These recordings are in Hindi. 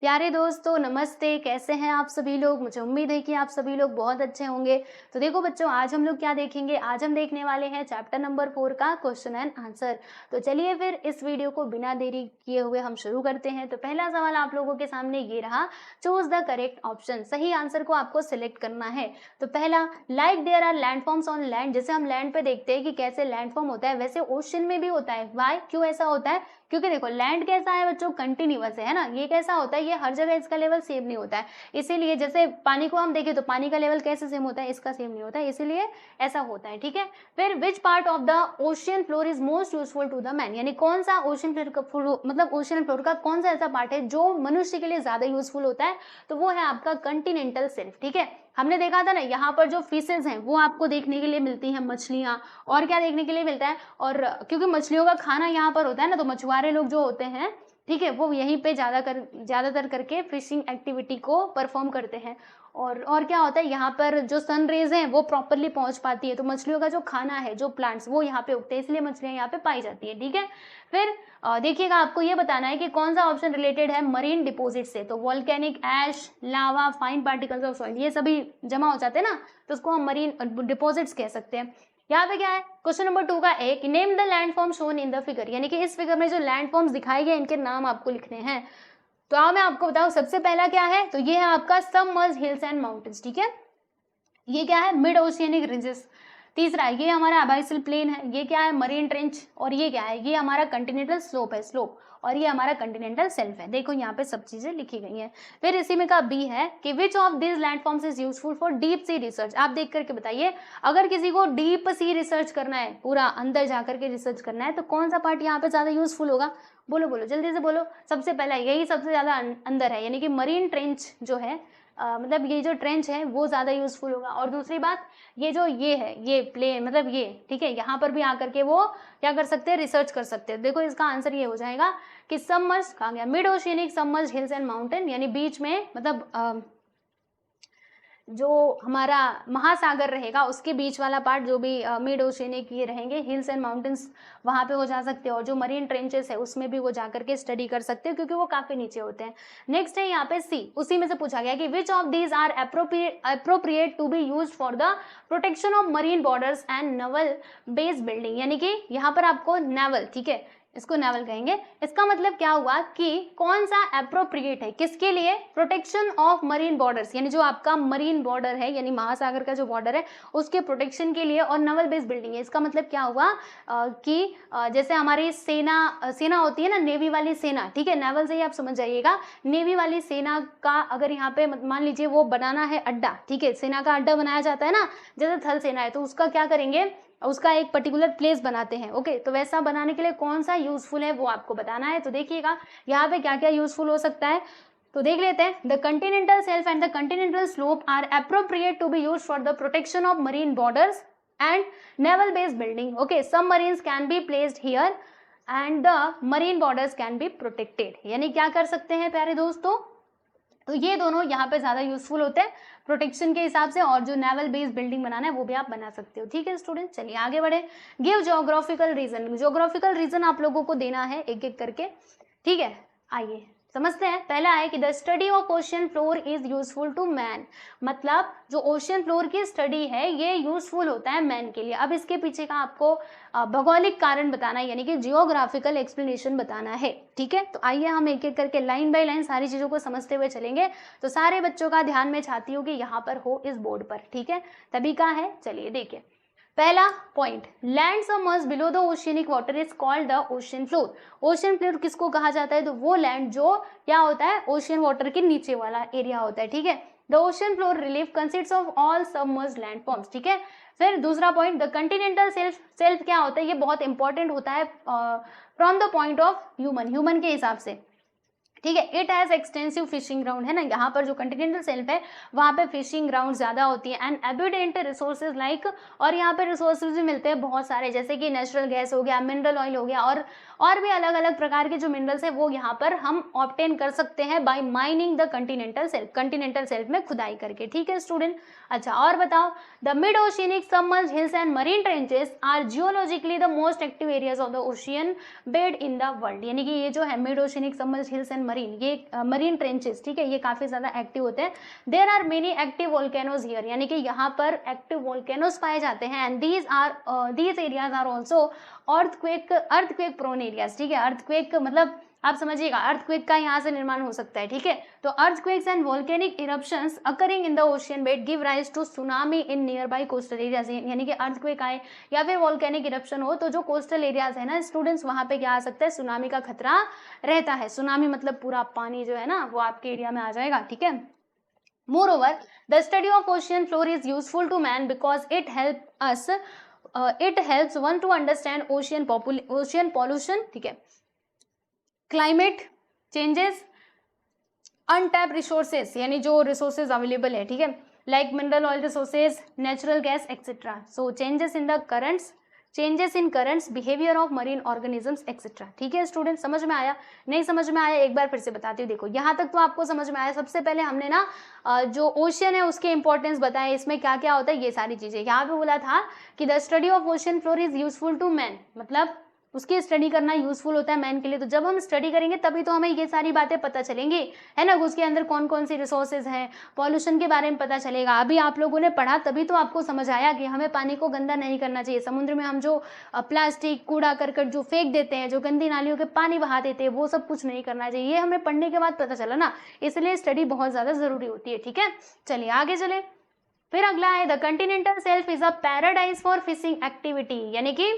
प्यारे दोस्तों नमस्ते, कैसे हैं आप सभी लोग। मुझे उम्मीद है कि आप सभी लोग बहुत अच्छे होंगे। तो देखो बच्चों, आज हम लोग क्या देखेंगे, आज हम देखने वाले हैं चैप्टर नंबर 4 का क्वेश्चन एंड आंसर। तो चलिए फिर इस वीडियो को बिना देरी किए हुए हम शुरू करते हैं। तो पहला सवाल आप लोगों के सामने ये रहा, चूज द करेक्ट ऑप्शन। सही आंसर को आपको सिलेक्ट करना है। तो पहला, like there are landforms on land. जैसे हम लैंड पे देखते हैं कि कैसे लैंडफॉर्म होता है, वैसे ओशन में भी होता है। वाई, क्यों ऐसा होता है? क्योंकि देखो लैंड कैसा है बच्चों, कंटिन्यूअस है ना। ये कैसा होता है, ये हर जगह इसका लेवल सेम नहीं होता है। इसीलिए जैसे पानी को हम देखें तो पानी का लेवल कैसे सेम होता है, इसका सेम नहीं होता है, इसीलिए ऐसा होता है। ठीक है, फिर which part of the ocean floor is most useful to the man. यानी कौन सा ओशियन फ्लोर मतलब ओशियन फ्लोर का कौन सा ऐसा पार्ट है जो मनुष्य के लिए ज्यादा यूजफुल होता है, तो वो है आपका कंटिनेंटल शेल्फ। ठीक है, हमने देखा था ना, यहाँ पर जो फिशेज हैं वो आपको देखने के लिए मिलती हैं, मछलियां, और क्या देखने के लिए मिलता है, और क्योंकि मछलियों का खाना यहाँ पर होता है ना, तो मछुआरे लोग जो होते हैं, ठीक है, वो यहीं पे ज्यादातर करके फिशिंग एक्टिविटी को परफॉर्म करते हैं। और क्या होता है, यहाँ पर जो सन रेज हैं वो प्रॉपरली पहुंच पाती है, तो मछलियों का जो खाना है, जो प्लांट्स, वो यहाँ पे उगते हैं, इसलिए मछलियां यहाँ पे पाई जाती है। ठीक है, फिर देखिएगा, आपको ये बताना है कि कौन सा ऑप्शन रिलेटेड है मरीन डिपोजिट से। तो volcanic ash, lava, fine particles of soil, ये सभी जमा हो जाते हैं ना, तो उसको हम मरीन डिपोजिट्स कह सकते हैं। यहाँ पे क्या है, क्वेश्चन नंबर 2 का एक, name the landform shown in the figure. यानी कि इस फिगर में जो लैंडफॉर्म्स दिखाए गए इनके नाम आपको लिखने हैं। तो आओ मैं आपको बताऊं, सबसे पहला क्या है, तो ये है आपका सबमर्ज्ड हिल्स एंड माउंटेन्स। ठीक है, ये क्या है, मिड ओशियनिक रिजेस। तीसरा, ये हमारा अबाइसल प्लेन है। ये क्या है, मरीन ट्रेंच। और ये क्या है, ये हमारा कंटिनेंटल स्लोप है, स्लोप। और ये हमारा कंटिनेंटल शेल्फ है। देखो यहाँ पे सब चीजें लिखी गई हैं। फिर इसी में का बी है कि which of this landforms is useful for deep sea research. आप देख करके बताइए, अगर किसी को डीप सी रिसर्च करना है, पूरा अंदर जाकर के रिसर्च करना है, तो कौन सा पार्ट यहाँ पे ज्यादा यूजफुल होगा? बोलो बोलो, जल्दी से बोलो। सबसे पहला यही सबसे ज्यादा अंदर है, यानी कि मरीन ट्रेंच जो है, मतलब ये जो ट्रेंच है वो ज्यादा यूजफुल होगा। और दूसरी बात, ये जो ये है, ये प्लेन, मतलब ये, ठीक है, यहाँ पर भी आकर के वो क्या कर सकते हैं, रिसर्च कर सकते हैं। देखो इसका आंसर ये हो जाएगा कि सबमर्ज्ड, कहाँ गया, mid oceanic submerged hills and mountain, यानी बीच में, मतलब जो हमारा महासागर रहेगा उसके बीच वाला पार्ट, जो भी मिड ओशियनिक ये रहेंगे, हिल्स एंड माउंटेन्स, वहां पे वो जा सकते हैं। और जो मरीन ट्रेंचेस है उसमें भी वो जाकर के स्टडी कर सकते हैं, क्योंकि वो काफी नीचे होते हैं। नेक्स्ट है यहाँ पे सी, उसी में से पूछा गया कि which of these are appropriate to be used for the protection of marine borders and naval base building. यानी कि यहाँ पर आपको नेवल, ठीक है, इसको नेवल कहेंगे। इसका मतलब क्या हुआ कि कौन सा अप्रोप्रिएट है, किसके लिए, प्रोटेक्शन ऑफ मरीन बॉर्डर्स, यानी जो आपका मरीन बॉर्डर है, यानी महासागर का जो बॉर्डर है उसके प्रोटेक्शन के लिए, और नवल बेस बिल्डिंग है। इसका मतलब क्या हुआ कि जैसे हमारी सेना होती है ना, नेवी वाली सेना, ठीक है, नेवल से ही आप समझ जाइएगा, नेवी वाली सेना का अगर यहाँ पे मान लीजिए वो बनाना है अड्डा, ठीक है, सेना का अड्डा बनाया जाता है ना, जैसे थल सेना है तो उसका क्या करेंगे, उसका एक पर्टिकुलर प्लेस बनाते हैं। ओके, तो वैसा बनाने के लिए कौन सा यूजफुल है वो आपको बताना है। तो देखिएगा यहाँ पे क्या क्या यूजफुल हो सकता है, तो देख लेते हैं। The continental shelf and the continental slope are appropriate to be used for the protection of marine borders and naval based building. Okay, submarines can be placed here and the marine borders can be protected. यानी क्या कर सकते हैं प्यारे दोस्तों, तो ये दोनों यहाँ पे ज्यादा यूजफुल होते हैं प्रोटेक्शन के हिसाब से, और जो नेवल बेस्ड बिल्डिंग बनाना है वो भी आप बना सकते हो। ठीक है स्टूडेंट, चलिए आगे बढ़े। Give geographical region. Geographical region आप लोगों को देना है एक एक करके, ठीक है, आइए समझते हैं। पहला है कि the study of ocean floor is useful to man. मतलब जो ओशियन फ्लोर की स्टडी है ये यूजफुल होता है मैन के लिए। अब इसके पीछे का आपको भौगोलिक कारण बताना है, यानी कि जियोग्राफिकल एक्सप्लेनेशन बताना है। ठीक है, तो आइए हम एक एक करके लाइन बाय लाइन सारी चीजों को समझते हुए चलेंगे। तो सारे बच्चों का ध्यान में चाहती हूँ कि यहाँ पर हो इस बोर्ड पर, ठीक है, तभी का है। चलिए देखिए, पहला point, land submerged below the oceanic water is called the ocean floor. Ocean floor किसको कहा जाता है, तो वो लैंड जो क्या होता है, ओशियन वाटर के नीचे वाला एरिया होता है। ठीक है, the ocean floor relief consists of all submerged landforms. ठीक है, फिर दूसरा point, the continental shelf. Shelf क्या होता है, ये बहुत इंपॉर्टेंट होता है from the point of human के हिसाब से। ठीक है, it has extensive fishing ground, है ना, यहाँ पर जो कंटिनेंटल शेल्फ है वहाँ पे फिशिंग ग्राउंड ज्यादा होती है, एंड एबिडेंट रिसोर्सेज लाइक, और यहाँ पे रिसोर्सेज भी मिलते हैं बहुत सारे, जैसे कि नेचुरल गैस हो गया, मिनरल ऑयल हो गया, और भी अलग अलग प्रकार के जो मिनरल्स है वो यहाँ पर हम ऑब्टेन कर सकते हैं by mining the continental shelf में खुदाई करके। ठीक है स्टूडेंट, अच्छा और बताओ, the mid oceanic submerged hills and marine trenches are geologically the most active areas of the ocean bed in the world. यानी कि ये जो है mid oceanic submerged hills and marine, ये मरीन ट्रेंचेस, ठीक है, ये काफी ज्यादा एक्टिव होते हैं। There are many active volcanoes here, यानी कि यहाँ पर एक्टिव वोल्केनोज पाए जाते हैं। And these areas are also earthquake prone areas, ठीक है, अर्थक्वेक मतलब आप समझिएगा अर्थक्वेक का यहाँ से निर्माण हो सकता है, ठीक है। तो earthquakes and volcanic eruptions occurring in the ocean bed give rise to tsunami in nearby coastal areas, यानी कि अर्थक्वेक आए या फिर वोल्केनिक इरप्शन हो तो जो कोस्टल एरियाज है ना स्टूडेंट्स, वहां पे क्या आ सकता है, सुनामी का खतरा रहता है। सुनामी मतलब पूरा पानी जो है ना वो आपके एरिया में आ जाएगा, ठीक है। Moreover, the study of ocean floor is useful to man because it helps one to understand ocean pollution, ठीक है, क्लाइमेट चेंजेस, अनटैप रिसोर्सेज यानी जो रिसोर्सेज अवेलेबल है, ठीक है, like mineral oil resources, natural gas etcetera. So changes in the currents, changes in currents, behaviour of marine organisms etcetera. ठीक है स्टूडेंट, समझ में आया? नहीं समझ में आया एक बार फिर से बताती हूँ। देखो यहाँ तक तो आपको समझ में आया। सबसे पहले हमने ना जो ओशियन है उसके इंपॉर्टेंस बताए, इसमें क्या क्या होता है ये सारी चीजें। यहाँ पे बोला था कि the study of ocean floor is useful to man, मतलब उसकी स्टडी करना यूजफुल होता है मैन के लिए। तो जब हम स्टडी करेंगे तभी तो हमें ये सारी बातें पता चलेंगी, है ना, उसके अंदर कौन कौन सी रिसोर्सेज हैं, पॉल्यूशन के बारे में पता चलेगा। अभी आप लोगों ने पढ़ा तभी तो आपको समझ आया कि हमें पानी को गंदा नहीं करना चाहिए। समुद्र में हम जो प्लास्टिक कूड़ा करकट जो फेंक देते हैं, जो गंदी नालियों के पानी बहा देते हैं, वो सब कुछ नहीं करना चाहिए। ये हमें पढ़ने के बाद पता चला ना, इसलिए स्टडी बहुत ज्यादा जरूरी होती है। ठीक है, चलिए आगे चले। फिर अगला है the continental shelf is a paradise for fishing activity, यानी कि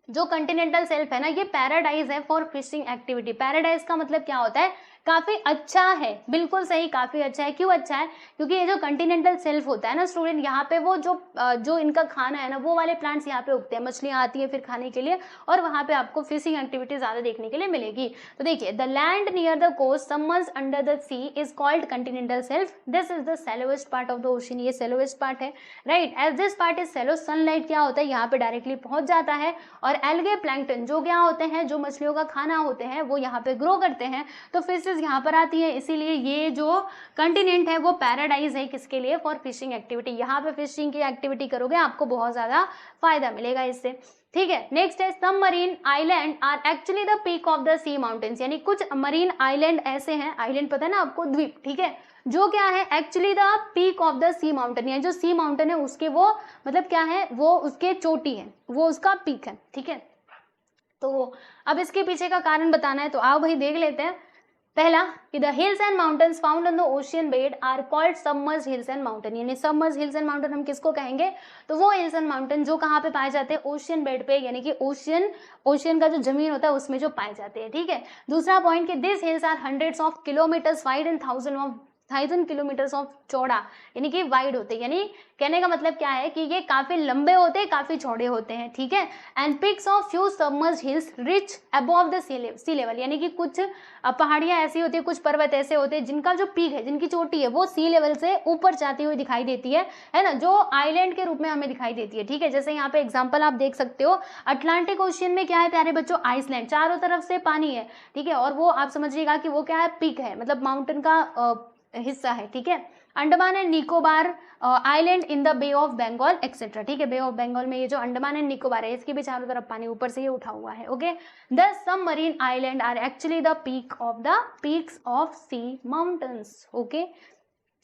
जो कंटिनेंटल शेल्फ है ना ये पैराडाइज है फॉर फिशिंग एक्टिविटी। पैराडाइज का मतलब क्या होता है? काफी अच्छा है, बिल्कुल सही, काफी अच्छा है। क्यों अच्छा है? क्योंकि ये जो कंटिनेंटल शेल्फ होता है ना स्टूडेंट, यहाँ पे वो जो इनका खाना है ना वो वाले प्लांट्स यहाँ पे उगते हैं, मछलियाँ आती है फिर खाने के लिए, और वहाँ पे आपको फिशिंग एक्टिविटी ज्यादा देखने के लिए मिलेगी। तो देखिए, the land near the coast submerged under the sea is called continental shelf. This is the shallowest part of the ocean, ये सेलोवेस्ट पार्ट है, right. As this part is shallow, sunlight क्या होता है यहाँ पे डायरेक्टली पहुंच जाता है, और एल्गे प्लैंक्टन जो क्या होते हैं, जो मछलियों का खाना होते हैं, वो यहाँ पे ग्रो करते हैं, तो फिशेज यहाँ पर आती है। इसीलिए ये जो कंटिनेंट है वो पैराडाइज है, किसके लिए? For fishing activity. यहाँ पे फिशिंग की एक्टिविटी करोगे आपको बहुत ज्यादा फायदा मिलेगा इससे। ठीक है, नेक्स्ट है सब marine island are actually the peak of the sea mountains, यानी कुछ मरीन आइलैंड ऐसे हैं, आइलैंड पता है ना आपको, द्वीप, ठीक है, जो क्या है actually the peak of the sea mountain, यानी जो सी माउंटेन है उसके वो मतलब क्या है, वो उसके चोटी है, वो उसका पीक है। ठीक है, तो अब इसके पीछे का कारण बताना है, तो आओ भाई देख लेते हैं। पहला कि the hills and mountains found on the ocean bed are called submerged hills and mountain, यानी सबमर्ज्ड हिल्स एंड माउंटेन हम किसको कहेंगे? तो वो हिल्स एंड माउंटेन जो कहाँ पे पाए जाते हैं? ओशियन बेड पे, यानी कि ओशियन का जो जमीन होता है उसमें जो पाए जाते हैं। ठीक है, दूसरा पॉइंट कि this hills are hundreds of kilometres wide and 1000 kilometres of चौड़ा, यानी कि वाइड होते हैं, यानी कहने का मतलब क्या है कि ये काफी लंबे होते हैं, काफी चौड़े होते हैं। ठीक है, and peaks of few submerged hills reach above the sea level, यानी कि कुछ पहाड़ियां ऐसी होती है, कुछ पर्वत ऐसे होते हैं जिनका जो पीक है, जिनकी चोटी है वो सी लेवल से ऊपर जाती हुई दिखाई देती है ना, जो आइलैंड के रूप में हमें दिखाई देती है। ठीक है, जैसे यहाँ पे एग्जाम्पल आप देख सकते हो, अटलांटिक ओशियन में क्या है प्यारे बच्चों? आइसलैंड, चारों तरफ से पानी है। ठीक है, और वो आप समझिएगा कि वो क्या है? पीक है, मतलब माउंटेन का हिस्सा है। ठीक है, Andaman and Nicobar island in the bay of Bengal etcetera. ठीक है, बे ऑफ बंगाल में ये जो अंडमान एंड निकोबार है इसके भी चारों तरफ पानी ऊपर से ये उठा हुआ है। Okay, the submarine island are actually the peaks of sea mountains. Okay,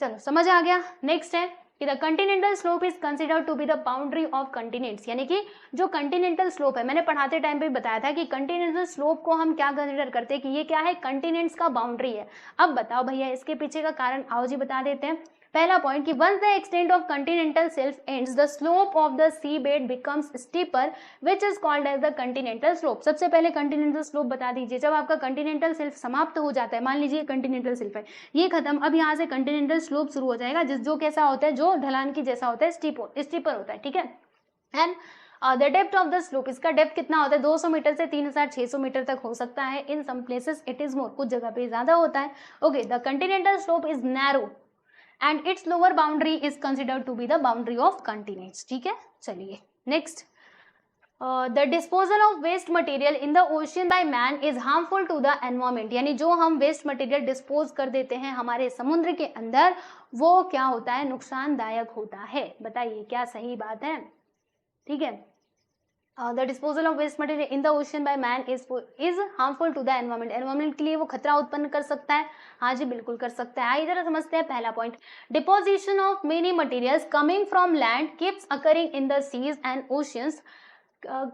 चलो समझ आ गया। नेक्स्ट है कि the continental slope is considered to be the boundary of continents, यानी कि जो कंटिनेंटल स्लोप है, मैंने पढ़ाते टाइम पे बताया था कि कंटिनेंटल स्लोप को हम क्या कंसिडर करते हैं कि ये क्या है? कंटिनेंट्स का बाउंड्री है। अब बताओ भैया इसके पीछे का कारण, आओ जी बता देते हैं। पहला पॉइंट कि once the extent of continental shelf ends the slope of the sea bed becomes steeper which is called as the continental slope. सबसे पहले कंटिनेंटल स्लोप बता दीजिए। जब आपका कंटिनेंटल शेल्फ समाप्त हो जाता है, मान लीजिए कंटिनेंटल शेल्फ है ये खत्म, अब यहाँ से कंटिनेंटल स्लोप शुरू हो जाएगा, जो कैसा होता है? जो ढलान की जैसा होता है, स्टीपर होता है। ठीक है, and the depth of the slope, इसका डेप्थ कितना होता है? 200 मीटर से 3600 मीटर तक हो सकता है। In some places it is more, कुछ जगह पे ज्यादा होता है। Okay, the continental slope is narrow and its lower boundary is considered to be the boundary of continents. ठीक है, चलिए next. The disposal of waste material in the ocean by man is harmful to the environment, यानी जो हम वेस्ट मटेरियल डिस्पोज कर देते हैं हमारे समुद्र के अंदर वो क्या होता है? नुकसानदायक होता है। बताइए क्या सही बात है? ठीक है, the disposal of waste material in the ocean by man is harmful to the environment, environment के लिए वो खतरा उत्पन्न कर सकता है। हाँ जी बिल्कुल कर सकता है। आइए जरा समझते हैं पहला point. Deposition of many materials coming from land keeps occurring in the seas and oceans,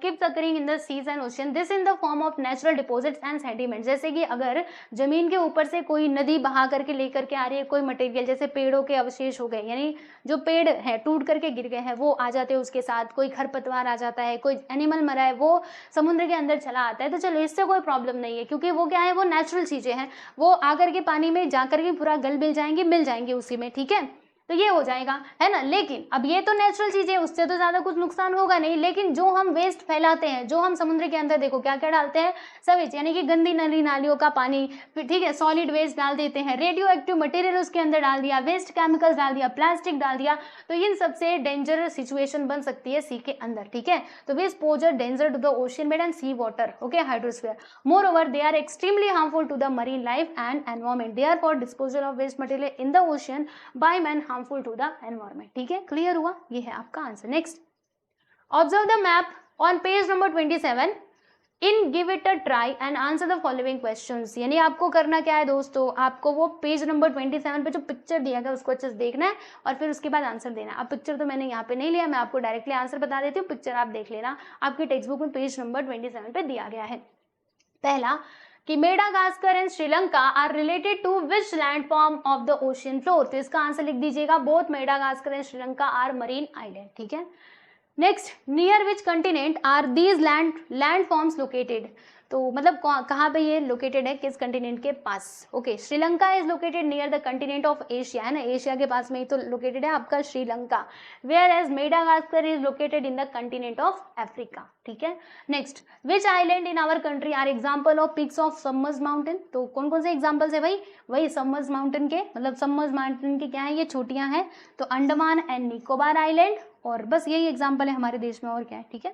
keeps occurring in the seas and ocean, this in the form of natural deposits and sediments। जैसे कि अगर जमीन के ऊपर से कोई नदी बहा करके लेकर के आ रही है कोई मटेरियल, जैसे पेड़ों के अवशेष हो गए, यानी जो पेड़ है टूट करके गिर गए हैं वो आ जाते हैं उसके साथ, कोई खरपतवार आ जाता है, कोई एनिमल मरा है वो समुद्र के अंदर चला आता है, तो चलो इससे कोई प्रॉब्लम नहीं है क्योंकि वो क्या है, वो नेचुरल चीजें हैं, वो आकर के पानी में जाकर के पूरा गल मिल जाएंगे उसी में, ठीक है, तो ये हो जाएगा, है ना। लेकिन अब ये तो नेचुरल चीजें, उससे तो ज्यादा कुछ नुकसान होगा नहीं, लेकिन जो हम वेस्ट फैलाते हैं, जो हम समुद्र के अंदर देखो क्या क्या डालते हैं, सवेज यानी कि गंदी नली नालियों का पानी, फिर ठीक है सॉलिड वेस्ट डाल देते हैं, रेडियो एक्टिव मटेरियल उसके अंदर डाल दिया, वेस्ट केमिकल्स डाल दिया, प्लास्टिक डाल दिया, तो इन सबसे डेंजर सिचुएशन बन सकती है सी के अंदर, ठीक है। तो waste poses danger to the ocean bed and sea water, okay, hydrosphere. Moreover they are extremely harmful to the marine life and environment, therefore disposal of waste material in the ocean by man harmful to the environment, ठीक है, क्लियर हुआ, ये है आपका answer. Next, observe the map on page number 27 in give it a try and answer the following questions. यानी आपको करना क्या है दोस्तों, आपको वो पेज नंबर 27 पे जो पिक्चर दिया गया उसको अच्छे से देखना है और फिर उसके बाद आंसर देना है। अब पिक्चर तो मैंने यहाँ पे नहीं लिया, मैं आपको डायरेक्टली आंसर बता देती हूँ, पिक्चर आप देख लेना, आपकी टेक्स्ट बुक में पेज नंबर 27 पे दिया गया है। पहला कि Madagascar and Sri Lanka are related to which land form of the ocean floor, तो इसका आंसर लिख दीजिएगा, both Madagascar and Sri Lanka are marine island, ठीक है। Next, near which continent are these land forms located, तो मतलब कहाँ पे ये लोकेटेड है, किस कंटिनेंट के पास, okay. Sri Lanka is located near the continent of Asia, है ना, एशिया के पास में ही तो लोकेटेड है आपका Sri Lanka. Where as Madagascar is located in the continent of Africa, ठीक है। Next, which island in our country are example of peaks of submerge mountain, तो कौन कौन से एग्जाम्पल्स है भाई, वही सबमर्ज माउंटेन के, मतलब सबमर्ज माउंटेन के क्या है, ये छोटियां हैं, तो अंडमान एंड निकोबार आइलैंड, और बस यही एग्जाम्पल है हमारे देश में, और क्या है, ठीक है।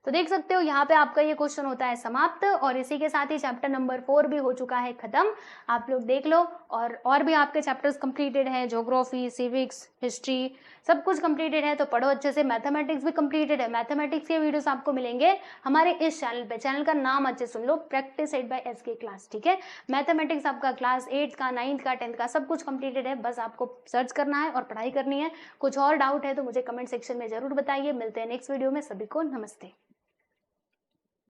तो देख सकते हो यहाँ पे आपका ये क्वेश्चन होता है समाप्त, और इसी के साथ ही चैप्टर नंबर 4 भी हो चुका है खत्म, आप लोग देख लो। और भी आपके चैप्टर्स कंप्लीटेड है, ज्योग्राफी, सिविक्स, हिस्ट्री, सब कुछ कंप्लीटेड है, तो पढ़ो अच्छे से। मैथमेटिक्स भी कंप्लीटेड है, मैथमेटिक्स के वीडियोस आपको मिलेंगे हमारे इस चैनल पे, चैनल का नाम अच्छे सुन लो, प्रैक्टिस 8 बाय SK क्लास, ठीक है। मैथमेटिक्स आपका क्लास 8 का, 9th का, 10th का सब कुछ कंप्लीटेड है, बस आपको सर्च करना है और पढ़ाई करनी है। कुछ और डाउट है तो मुझे कमेंट सेक्शन में जरूर बताइए। मिलते हैं नेक्स्ट वीडियो में, सभी को नमस्ते।